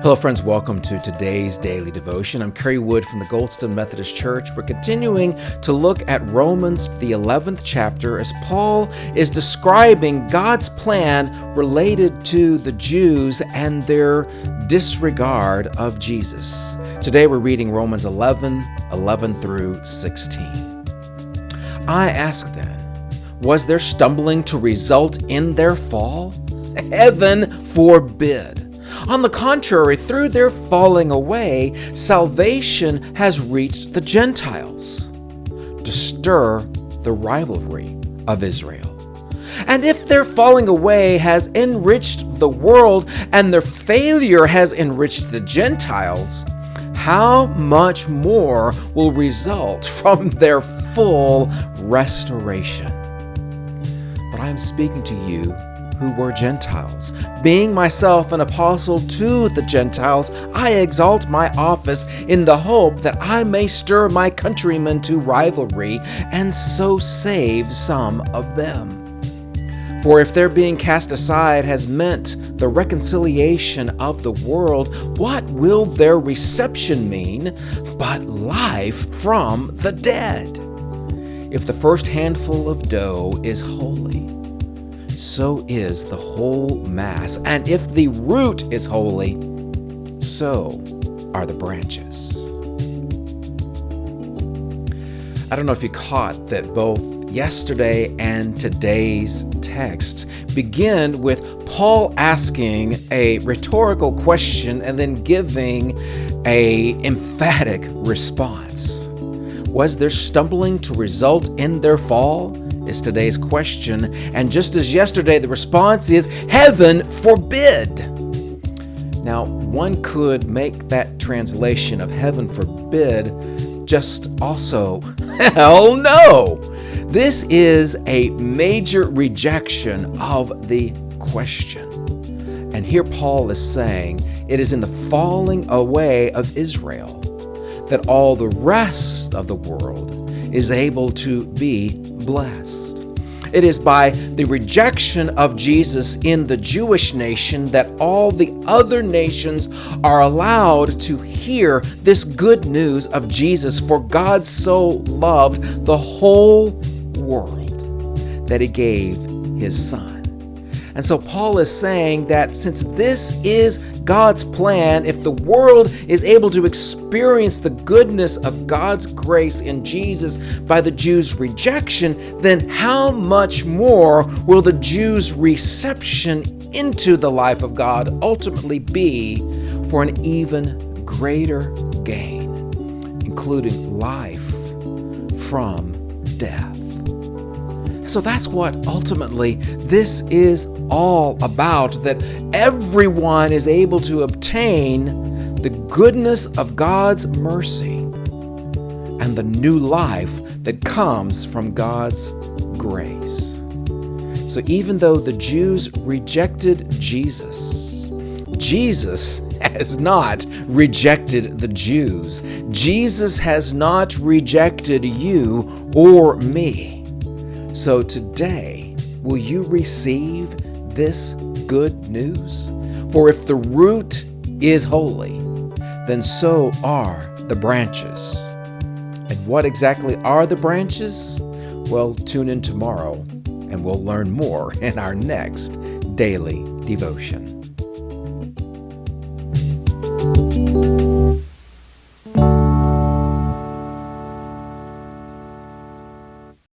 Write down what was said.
Hello, friends. Welcome to today's daily devotion. I'm Kerry Wood from the Goldston Methodist Church. We're continuing to look at Romans, the 11th chapter, as Paul is describing God's plan related to the Jews and their disregard of Jesus. Today we're reading Romans 11 through 16. I ask then, was their stumbling to result in their fall? Heaven forbid. On the contrary, through their falling away, salvation has reached the Gentiles to stir the rivalry of Israel. And if their falling away has enriched the world and their failure has enriched the Gentiles, how much more will result from their full restoration? But I am speaking to you who were Gentiles. Being myself an apostle to the Gentiles, I exalt my office in the hope that I may stir my countrymen to rivalry and so save some of them. For if their being cast aside has meant the reconciliation of the world, what will their reception mean but life from the dead? If the first handful of dough is holy, so is the whole mass. And if the root is holy, so are the branches. I don't know if you caught that both yesterday and today's texts begin with Paul asking a rhetorical question and then giving an emphatic response. Was their stumbling to result in their fall? Is today's question. And just as yesterday, the response is heaven forbid. Now, one could make that translation of heaven forbid just also hell no. This is a major rejection of the question. And here Paul is saying it is in the falling away of Israel that all the rest of the world is able to be blessed. It is by the rejection of Jesus in the Jewish nation that all the other nations are allowed to hear this good news of Jesus. For God so loved the whole world that he gave his Son. And so Paul is saying that since this is God's plan, if the world is able to experience the goodness of God's grace in Jesus by the Jews' rejection, then how much more will the Jews' reception into the life of God ultimately be for an even greater gain, including life from death? So that's what ultimately this is all about, that everyone is able to obtain the goodness of God's mercy and the new life that comes from God's grace. So even though the Jews rejected Jesus, Jesus has not rejected the Jews. Jesus has not rejected you or me. So today, will you receive this good news? For if the root is holy, then so are the branches. And what exactly are the branches? Well, tune in tomorrow and we'll learn more in our next daily devotion.